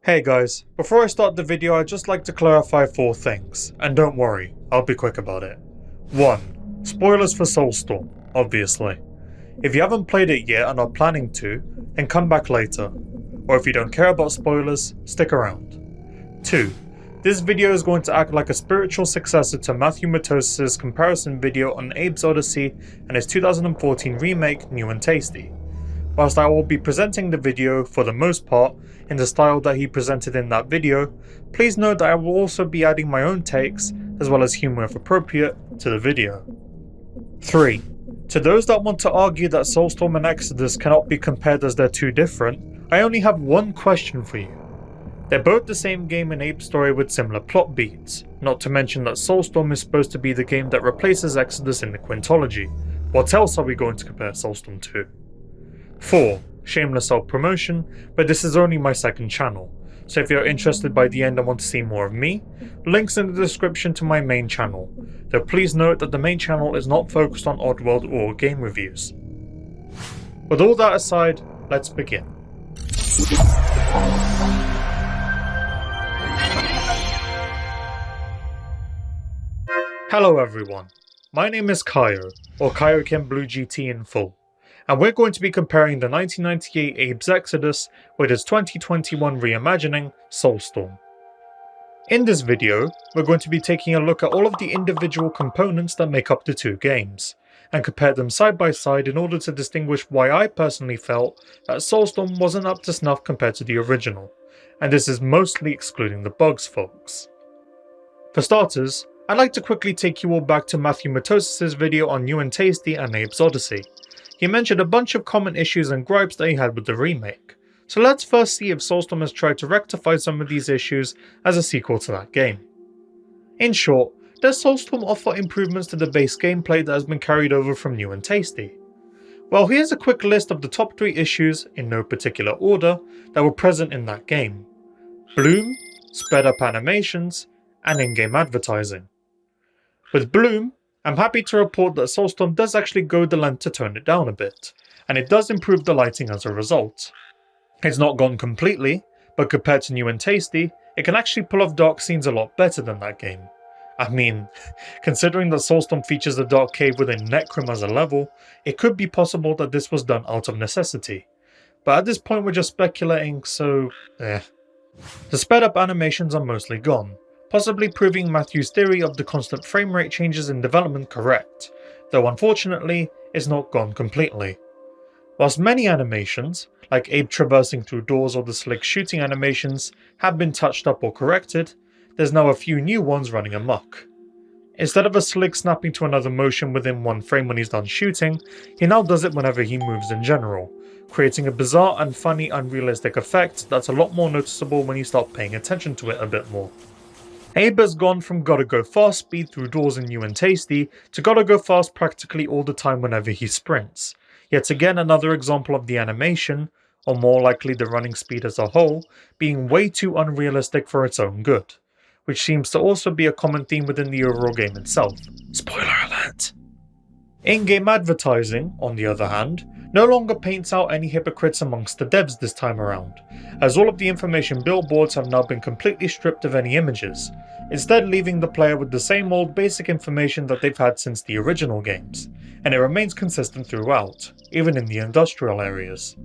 Hey guys, before I start the video I'd just like to clarify 4 things, and don't worry, I'll be quick about it. 1. Spoilers for Soulstorm, obviously. If you haven't played it yet and are planning to, then come back later. Or if you don't care about spoilers, stick around. 2. This video is going to act like a spiritual successor to Matthewmatosis' comparison video on Abe's Oddysee and his 2014 remake New and Tasty. Whilst I will be presenting the video, for the most part, in the style that he presented in that video, please note that I will also be adding my own takes, as well as humour if appropriate, to the video. 3. To those that want to argue that Soulstorm and Exoddus cannot be compared as they're too different, I only have one question for you. They're both the same game in Abe's story with similar plot beats, not to mention that Soulstorm is supposed to be the game that replaces Exoddus in the quintology. What else are we going to compare Soulstorm to? 4. Shameless self-promotion, but this is only my second channel, so if you're interested by the end and want to see more of me, links in the description to my main channel, though please note that the main channel is not focused on Oddworld or game reviews. With all that aside, let's begin. Hello everyone, my name is Kaio, or Kaioken Blue GT in full. And we're going to be comparing the 1998 Abe's Exoddus with its 2021 reimagining, Soulstorm. In this video, we're going to be taking a look at all of the individual components that make up the two games, and compare them side by side in order to distinguish why I personally felt that Soulstorm wasn't up to snuff compared to the original, and this is mostly excluding the bugs folks. For starters, I'd like to quickly take you all back to Matthewmatosis' video on New and Tasty and Abe's Oddysee. He mentioned a bunch of common issues and gripes that he had with the remake, so let's first see if Soulstorm has tried to rectify some of these issues as a sequel to that game. In short, does Soulstorm offer improvements to the base gameplay that has been carried over from New and Tasty? Well, here's a quick list of the top 3 issues, in no particular order, that were present in that game. Bloom, sped up animations, and in-game advertising. With Bloom, I'm happy to report that Soulstorm does actually go the length to tone it down a bit, and it does improve the lighting as a result. It's not gone completely, but compared to New and Tasty, it can actually pull off dark scenes a lot better than that game. I mean, considering that Soulstorm features a dark cave within Necrom as a level, it could be possible that this was done out of necessity. But at this point we're just speculating, so The sped up animations are mostly gone, possibly proving Matthew's theory of the constant frame rate changes in development correct, though unfortunately it's not gone completely. Whilst many animations, like Abe traversing through doors or the slick shooting animations, have been touched up or corrected, there's now a few new ones running amok. Instead of a slick snapping to another motion within one frame when he's done shooting, he now does it whenever he moves in general, creating a bizarre and funny unrealistic effect that's a lot more noticeable when you start paying attention to it a bit more. Abe has gone from gotta go fast speed through doors in New and Tasty to gotta go fast practically all the time whenever he sprints. Yet again another example of the animation, or more likely the running speed as a whole, being way too unrealistic for its own good, which seems to also be a common theme within the overall game itself. Spoiler alert! In-game advertising, on the other hand, no longer paints out any hypocrites amongst the devs this time around, as all of the information billboards have now been completely stripped of any images, instead leaving the player with the same old basic information that they've had since the original games, and it remains consistent throughout, even in the industrial areas.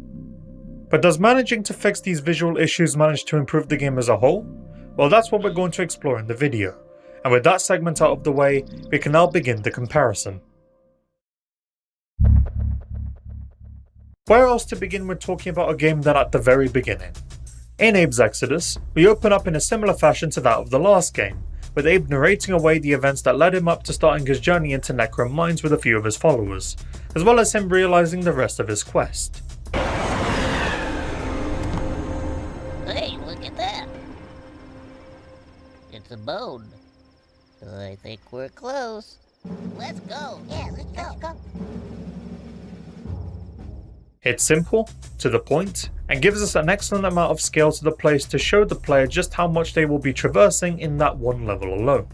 But does managing to fix these visual issues manage to improve the game as a whole? Well, that's what we're going to explore in the video, and with that segment out of the way, we can now begin the comparison. Where else to begin with talking about a game than at the very beginning? In Abe's Exoddus, we open up in a similar fashion to that of the last game, with Abe narrating away the events that led him up to starting his journey into Necrom mines with a few of his followers, as well as him realising the rest of his quest. Hey, look at that! It's a bone. I think we're close. Let's go! Yeah, let's go! It's simple, to the point, and gives us an excellent amount of scale to the place to show the player just how much they will be traversing in that one level alone.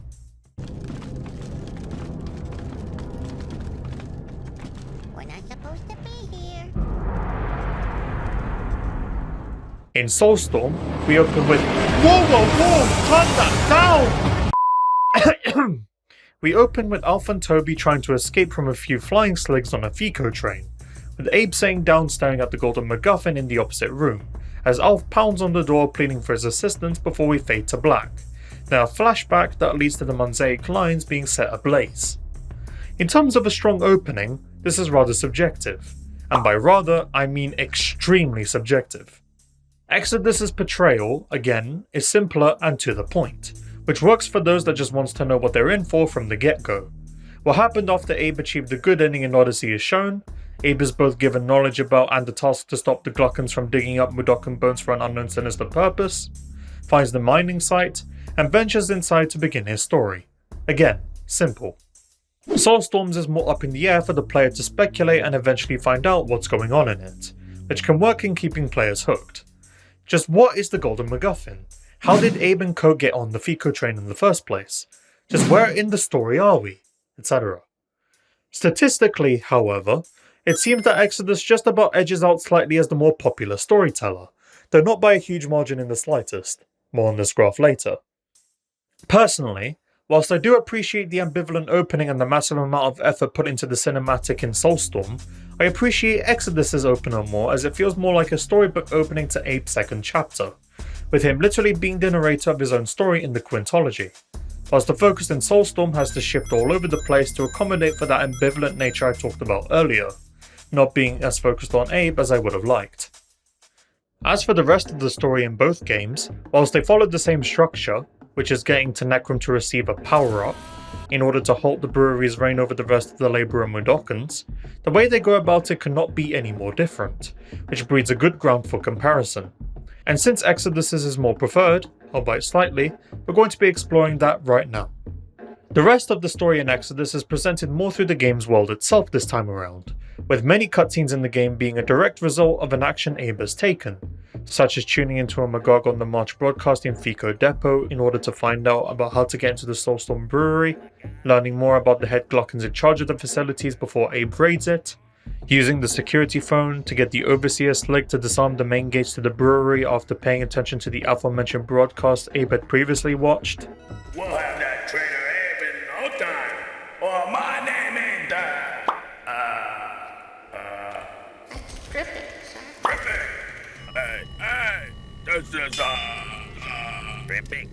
We're not supposed to be here. In Soulstorm, we open with whoa, turn that down! We open with Alph and Toby trying to escape from a few flying sligs on a Fico train, with Abe sitting down staring at the golden MacGuffin in the opposite room, as Alph pounds on the door pleading for his assistance before we fade to black. Then a flashback that leads to the mosaic lines being set ablaze. In terms of a strong opening, this is rather subjective, and by rather I mean extremely subjective. Exoddus' portrayal, again, is simpler and to the point, which works for those that just wants to know what they're in for from the get-go. What happened after Abe achieved a good ending in Oddysee is shown. Abe is both given knowledge about and the task to stop the Gluckans from digging up Mudokon bones for an unknown sinister purpose, finds the mining site, and ventures inside to begin his story. Again, simple. Soulstorms is more up in the air for the player to speculate and eventually find out what's going on in it, which can work in keeping players hooked. Just what is the Golden MacGuffin? How did Abe and Co get on the Fico train in the first place? Just where in the story are we? Etc. Statistically, however, it seems that Exoddus just about edges out slightly as the more popular storyteller, though not by a huge margin in the slightest. More on this graph later. Personally, whilst I do appreciate the ambivalent opening and the massive amount of effort put into the cinematic in Soulstorm, I appreciate Exoddus' opener more as it feels more like a storybook opening to Abe's second chapter, with him literally being the narrator of his own story in the quintology, whilst the focus in Soulstorm has to shift all over the place to accommodate for that ambivalent nature I talked about earlier, not being as focused on Abe as I would have liked. As for the rest of the story in both games, whilst they followed the same structure, which is getting to Necrom to receive a power-up, in order to halt the brewery's reign over the rest of the Labour and Mudokons, the way they go about it cannot be any more different, which breeds a good ground for comparison. And since Exoddus is more preferred, albeit slightly, we're going to be exploring that right now. The rest of the story in Exoddus is presented more through the game's world itself this time around, with many cutscenes in the game being a direct result of an action Abe has taken, such as tuning into a Magog on the March broadcast in Fico Depot in order to find out about how to get into the Soulstorm brewery, learning more about the head Gluckans in charge of the facilities before Abe raids it, using the security phone to get the Overseer Slig to disarm the main gates to the brewery after paying attention to the aforementioned broadcast Abe had previously watched. We'll have that traitor Abe in no time, or my name ain't that. Ripping. Hey, this is, Ripping.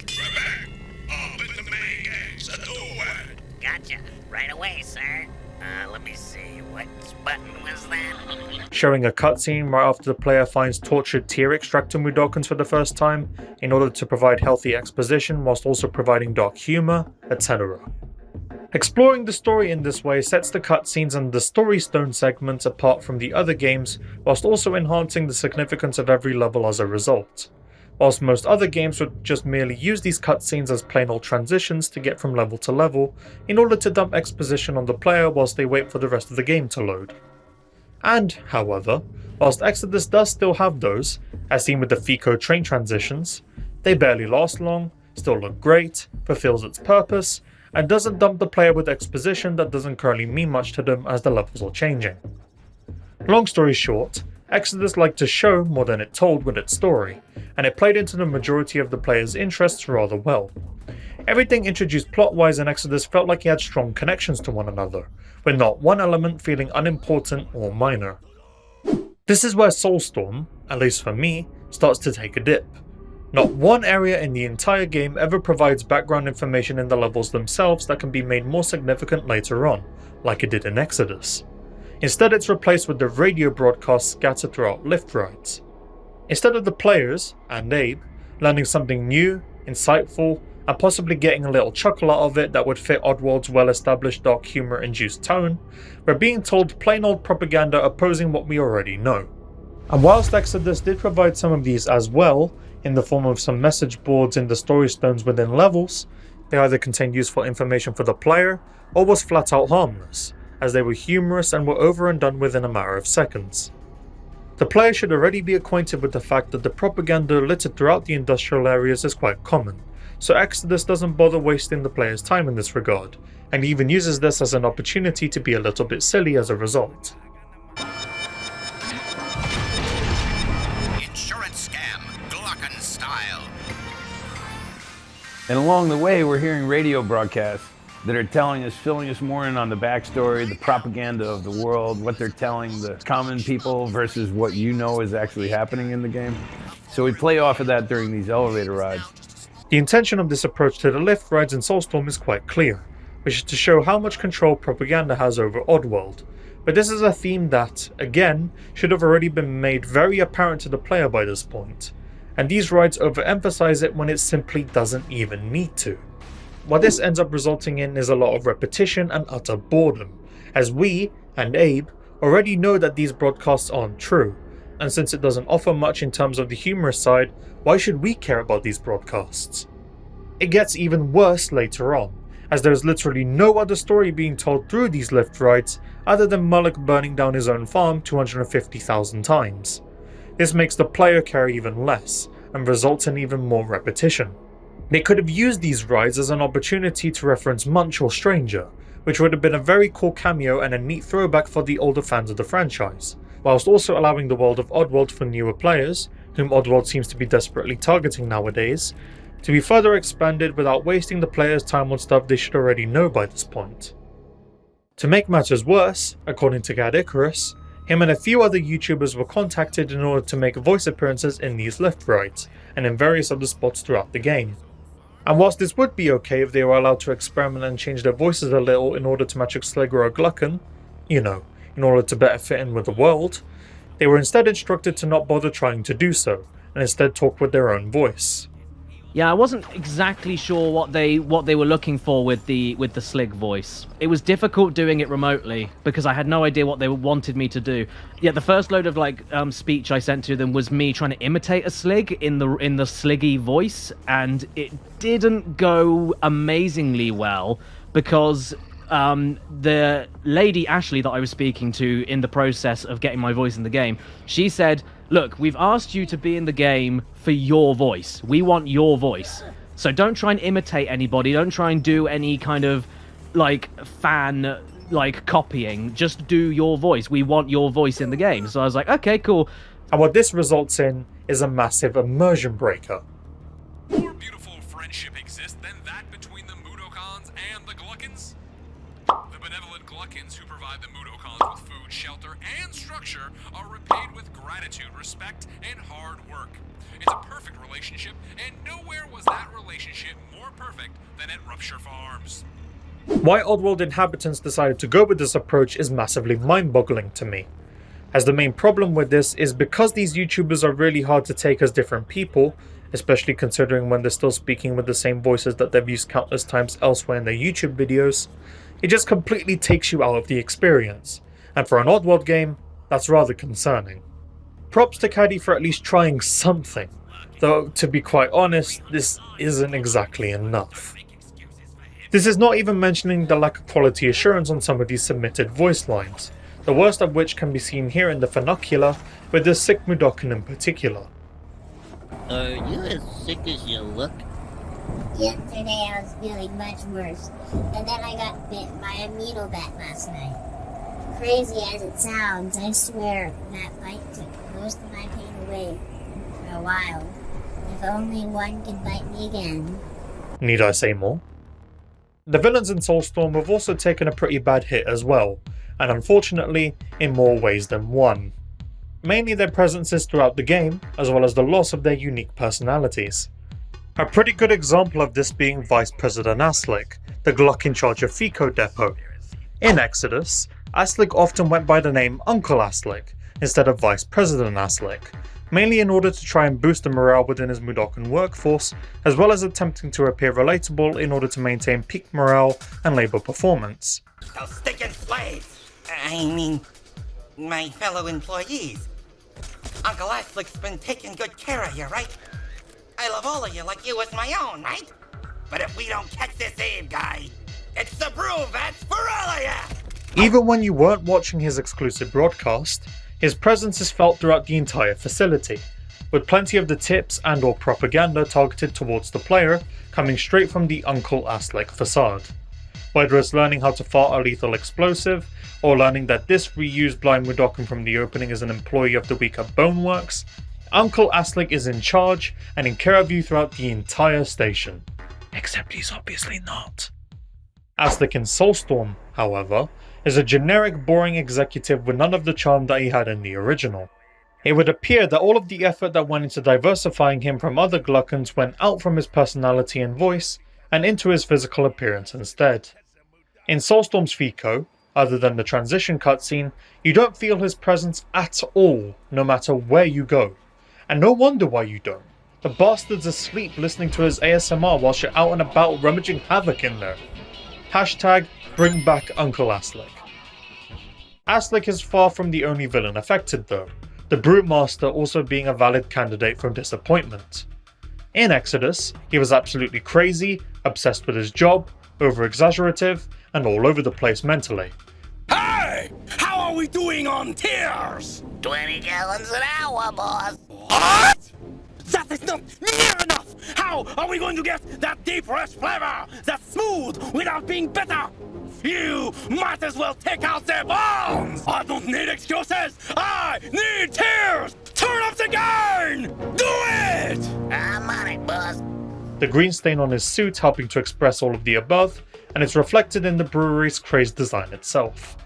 Open the main gates and do it. Gotcha. Right away, sir. Let me see. What button was that? Showing a cutscene right after the player finds tortured tear extractor Mudokons for the first time, in order to provide healthy exposition whilst also providing dark humour, etc. Exploring the story in this way sets the cutscenes and the story stone segments apart from the other games, whilst also enhancing the significance of every level as a result. Whilst most other games would just merely use these cutscenes as plain old transitions to get from level to level, in order to dump exposition on the player whilst they wait for the rest of the game to load. And, however, whilst Exoddus does still have those, as seen with the Fico train transitions, they barely last long, still look great, fulfills its purpose, and doesn't dump the player with exposition that doesn't currently mean much to them as the levels are changing. Long story short, Exoddus liked to show more than it told with its story, and it played into the majority of the player's interests rather well. Everything introduced plot-wise in Exoddus felt like it had strong connections to one another, with not one element feeling unimportant or minor. This is where Soulstorm, at least for me, starts to take a dip. Not one area in the entire game ever provides background information in the levels themselves that can be made more significant later on, like it did in Exoddus. Instead, it's replaced with the radio broadcasts scattered throughout lift rides. Instead of the players, and Abe, learning something new, insightful, and possibly getting a little chuckle out of it that would fit Oddworld's well-established dark humor-induced tone, we're being told plain old propaganda opposing what we already know. And whilst Exoddus did provide some of these as well, in the form of some message boards in the story stones within levels, they either contained useful information for the player, or was flat out harmless, as they were humorous and were over and done with in a matter of seconds. The player should already be acquainted with the fact that the propaganda littered throughout the industrial areas is quite common, so Exoddus doesn't bother wasting the player's time in this regard, and even uses this as an opportunity to be a little bit silly as a result. Insurance scam. And along the way, we're hearing radio broadcasts that are telling us, filling us more in on the backstory, the propaganda of the world, what they're telling the common people versus what you know is actually happening in the game. So we play off of that during these elevator rides. The intention of this approach to the lift rides in Soulstorm is quite clear, which is to show how much control propaganda has over Oddworld. But this is a theme that, again, should have already been made very apparent to the player by this point, and these rides overemphasize it when it simply doesn't even need to. What this ends up resulting in is a lot of repetition and utter boredom, as we, and Abe, already know that these broadcasts aren't true, and since it doesn't offer much in terms of the humorous side, why should we care about these broadcasts? It gets even worse later on, as there is literally no other story being told through these lift rides other than Mullock burning down his own farm 250,000 times. This makes the player care even less, and results in even more repetition. They could have used these rides as an opportunity to reference Munch or Stranger, which would have been a very cool cameo and a neat throwback for the older fans of the franchise, whilst also allowing the world of Oddworld for newer players, whom Oddworld seems to be desperately targeting nowadays, to be further expanded without wasting the player's time on stuff they should already know by this point. To make matters worse, according to Caddicarus, him and a few other YouTubers were contacted in order to make voice appearances in these lift rides, and in various other spots throughout the game. And whilst this would be okay if they were allowed to experiment and change their voices a little in order to match a Slig or a Glucken, in order to better fit in with the world, they were instead instructed to not bother trying to do so, and instead talk with their own voice. Yeah, I wasn't exactly sure what they were looking for with the Slig voice. It was difficult doing it remotely because I had no idea what they wanted me to do. Yeah, the first load of speech I sent to them was me trying to imitate a Slig in the Sliggy voice, and it didn't go amazingly well because the lady Ashley that I was speaking to in the process of getting my voice in the game, she said, "Look, we've asked you to be in the game for your voice. We want your voice. So don't try and imitate anybody. Don't try and do any kind of fan copying. Just do your voice. We want your voice in the game." So I was like, okay, cool. And what this results in is a massive immersion breaker. More beautiful friendship exists than that between the Mudokons and the Gluckins. The benevolent Gluckins who provide the Mudokons with food, shelter, and structure are repaid with gratitude, respect, and hard work. It's a perfect relationship, and nowhere was that relationship more perfect than at Rupture Farms. Why Oddworld inhabitants decided to go with this approach is massively mind-boggling to me, as the main problem with this is because these YouTubers are really hard to take as different people, especially considering when they're still speaking with the same voices that they've used countless times elsewhere in their YouTube videos, it just completely takes you out of the experience, and for an Oddworld game, that's rather concerning. Props to Caddy for at least trying something, though to be quite honest, this isn't exactly enough. This is not even mentioning the lack of quality assurance on some of these submitted voice lines, the worst of which can be seen here in the Funicular, with the sick Mudokan in particular. Are you as sick as you look? Yesterday I was feeling much worse, and then I got bit by a needle bat last night. Crazy as it sounds, I swear that bite took most of my pain away for a while. If only one could bite me again. Need I say more? The villains in Soulstorm have also taken a pretty bad hit as well, and unfortunately in more ways than one. Mainly their presences throughout the game, as well as the loss of their unique personalities. A pretty good example of this being Vice President Aslik, the Gluck in charge of Fico Depot. In Exoddus, Aslik often went by the name Uncle Aslik instead of Vice President Aslik, mainly in order to try and boost the morale within his Mudokan workforce, as well as attempting to appear relatable in order to maintain peak morale and labour performance. Those stinking slaves! I mean, my fellow employees. Uncle Aslik's been taking good care of you, right? I love all of you like you as my own, right? But if we don't catch this Abe guy, it's the brew vats for all of you! Even when you weren't watching his exclusive broadcast, his presence is felt throughout the entire facility, with plenty of the tips and or propaganda targeted towards the player coming straight from the Uncle Aslik facade. Whether it's learning how to fart a lethal explosive, or learning that this reused blind Mudokan from the opening is an employee of the week at Boneworks, Uncle Aslik is in charge and in care of you throughout the entire station. except he's obviously not. Aslick in Soulstorm, however, is a generic boring executive with none of the charm that he had in the original. It would appear that all of the effort that went into diversifying him from other Glukkons went out from his personality and voice and into his physical appearance instead. In Soulstorm's FICO, other than the transition cutscene, you don't feel his presence at all, no matter where you go. And no wonder why you don't. The bastard's asleep listening to his ASMR whilst you're out and about rummaging havoc in there. Hashtag bring back Uncle Aslick. Aslick is far from the only villain affected though, the Brewmaster also being a valid candidate for disappointment. In Exoddus, he was absolutely crazy, obsessed with his job, over-exaggerative, and all over the place mentally. Hey! How are we doing on tears? 20 gallons an hour, boss. What? That is not near enough! How are we going to get that deep fresh flavor that's smooth without being bitter? You might as well take out their bones! I don't need excuses! I need tears! Turn up the gain! Do it! I'm on it, boss. The green stain on his suit helping to express all of the above, and it's reflected in the brewery's crazed design itself.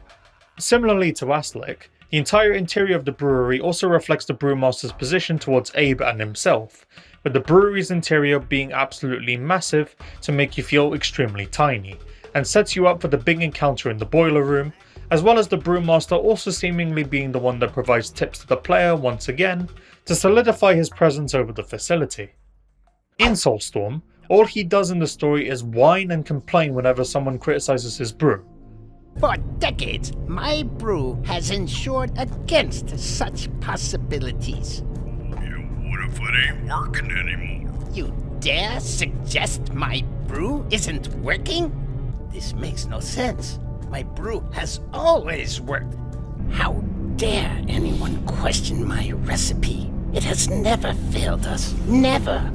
Similarly to Aslick, the entire interior of the brewery also reflects the Brewmaster's position towards Abe and himself, with the brewery's interior being absolutely massive to make you feel extremely tiny, and sets you up for the big encounter in the boiler room, as well as the Brewmaster also seemingly being the one that provides tips to the player once again to solidify his presence over the facility. In Soulstorm, all he does in the story is whine and complain whenever someone criticizes his brew. For decades, my brew has ensured against such possibilities. What if it ain't working anymore? You dare suggest my brew isn't working? This makes no sense. My brew has always worked. How dare anyone question my recipe? It has never failed us. Never.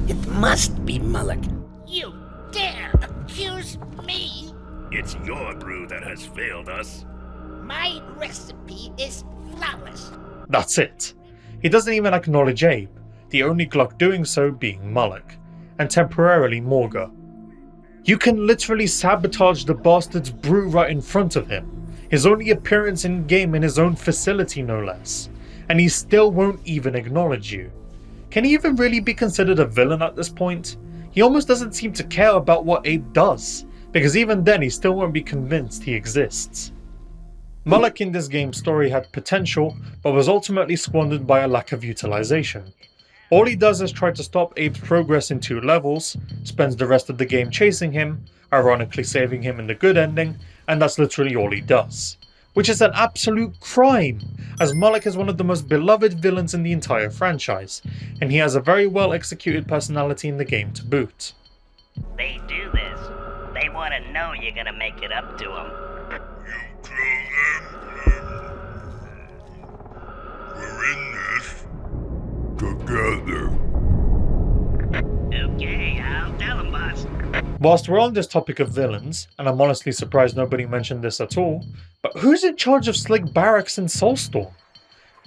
It must be Mullock. You dare accuse me? It's your brew that has failed us. My recipe is flawless. That's it. He doesn't even acknowledge Abe, the only Gluck doing so being Mullock, and temporarily Morga. You can literally sabotage the bastard's brew right in front of him, his only appearance in game in his own facility no less, and he still won't even acknowledge you. Can he even really be considered a villain at this point? He almost doesn't seem to care about what Abe does, because even then he still won't be convinced he exists. Mullock in this game's story had potential, but was ultimately squandered by a lack of utilization. All he does is try to stop Abe's progress in 2 levels, spends the rest of the game chasing him, ironically saving him in the good ending, and that's literally all he does. Which is an absolute crime, as Mullock is one of the most beloved villains in the entire franchise, and he has a very well executed personality in the game to boot. They do this. They want to know you're gonna make it up to them. We're in this together. Okay, I'll tell them, boss. Whilst we're on this topic of villains, and I'm honestly surprised nobody mentioned this at all, but who's in charge of Slick Barracks in Soulstorm?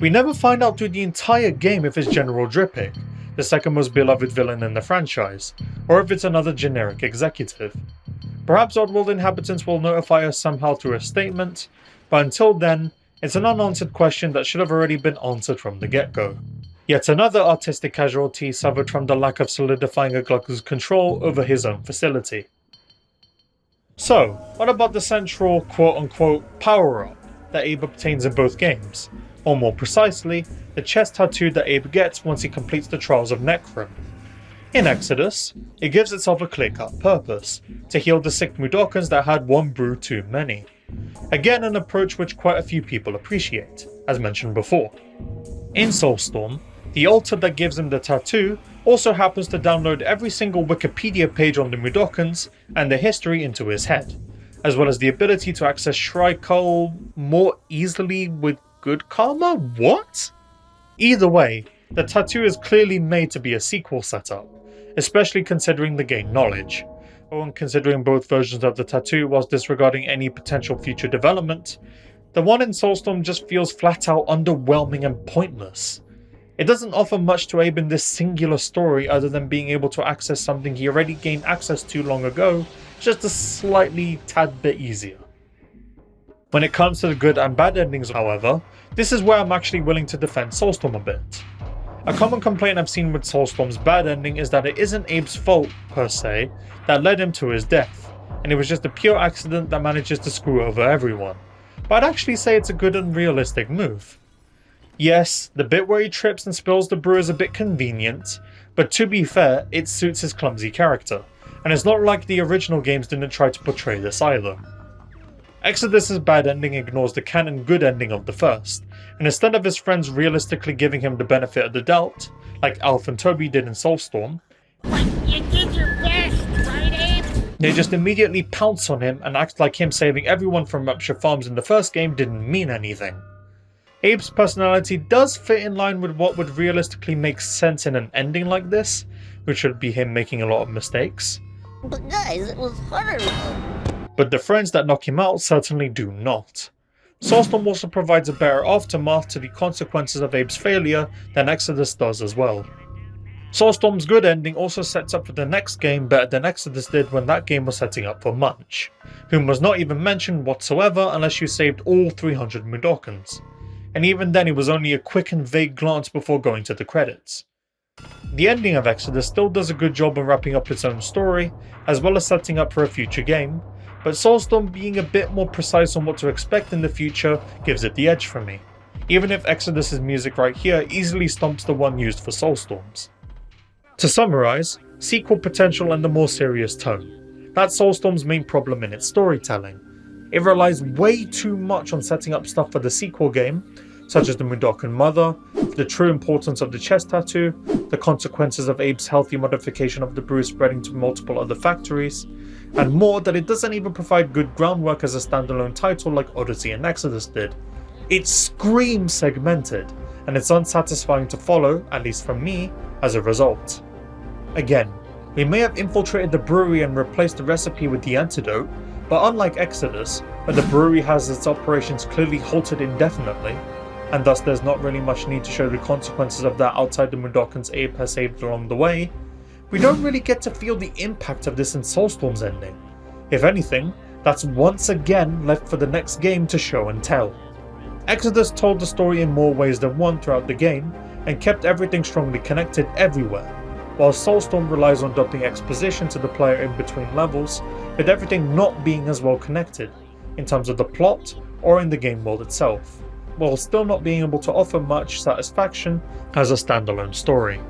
We never find out through the entire game if it's General Drippig, the second most beloved villain in the franchise, or if it's another generic executive. Perhaps Oddworld inhabitants will notify us somehow through a statement, but until then, it's an unanswered question that should have already been answered from the get-go. Yet another artistic casualty suffered from the lack of solidifying a Gluck's control over his own facility. So, what about the central quote-unquote power-up that Abe obtains in both games? Or more precisely, the chest tattoo that Abe gets once he completes the Trials of Necrom. In Exoddus, it gives itself a clear-cut purpose, to heal the sick Mudokons that had one brew too many. Again, an approach which quite a few people appreciate, as mentioned before. In Soulstorm, the altar that gives him the tattoo also happens to download every single Wikipedia page on the Mudokons and their history into his head, as well as the ability to access Shrykull more easily with good karma? What? Either way, the tattoo is clearly made to be a sequel setup, especially considering the game knowledge, but when considering both versions of the tattoo whilst disregarding any potential future development, the one in Soulstorm just feels flat out underwhelming and pointless. It doesn't offer much to Abe in this singular story other than being able to access something he already gained access to long ago, just a slightly tad bit easier. When it comes to the good and bad endings, however, this is where I'm actually willing to defend Soulstorm a bit. A common complaint I've seen with Soulstorm's bad ending is that it isn't Abe's fault, per se, that led him to his death, and it was just a pure accident that manages to screw over everyone. But I'd actually say it's a good and realistic move. Yes, the bit where he trips and spills the brew is a bit convenient, but to be fair, it suits his clumsy character, and it's not like the original games didn't try to portray this either. Exoddus' bad ending ignores the canon good ending of the first, and instead of his friends realistically giving him the benefit of the doubt, like Alf and Toby did in Soulstorm, But you did your best, right, Abe? they just immediately pounce on him and act like him saving everyone from Rupture Farms in the first game didn't mean anything. Abe's personality does fit in line with what would realistically make sense in an ending like this, which would be him making a lot of mistakes. But guys, it was harder. But the friends that knock him out certainly do not. Soulstorm also provides a better aftermath to the consequences of Abe's failure than Exoddus does as well. Soulstorm's good ending also sets up for the next game better than Exoddus did when that game was setting up for Munch, whom was not even mentioned whatsoever unless you saved all 300 Mudokons, and even then it was only a quick and vague glance before going to the credits. The ending of Exoddus still does a good job of wrapping up its own story, as well as setting up for a future game, but Soulstorm being a bit more precise on what to expect in the future gives it the edge for me, even if Exoddus' music right here easily stomps the one used for Soulstorm's. To summarise, sequel potential and the more serious tone. That's Soulstorm's main problem in its storytelling. It relies way too much on setting up stuff for the sequel game, such as the Mudokon Mother, the true importance of the chest tattoo, the consequences of Abe's healthy modification of the brew spreading to multiple other factories, and more that it doesn't even provide good groundwork as a standalone title like Oddysee and Exoddus did. It screams segmented, and it's unsatisfying to follow, at least for me, as a result. Again, we may have infiltrated the brewery and replaced the recipe with the antidote, but unlike Exoddus, where the brewery has its operations clearly halted indefinitely, and thus there's not really much need to show the consequences of that outside the Mudokons Abe has saved along the way, we don't really get to feel the impact of this in Soulstorm's ending. If anything, that's once again left for the next game to show and tell. Exoddus told the story in more ways than one throughout the game, and kept everything strongly connected everywhere, while Soulstorm relies on dumping exposition to the player in between levels, with everything not being as well connected, in terms of the plot or in the game world itself, while still not being able to offer much satisfaction as a standalone story.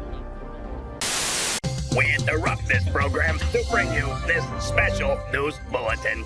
We interrupt this program to bring you this special news bulletin.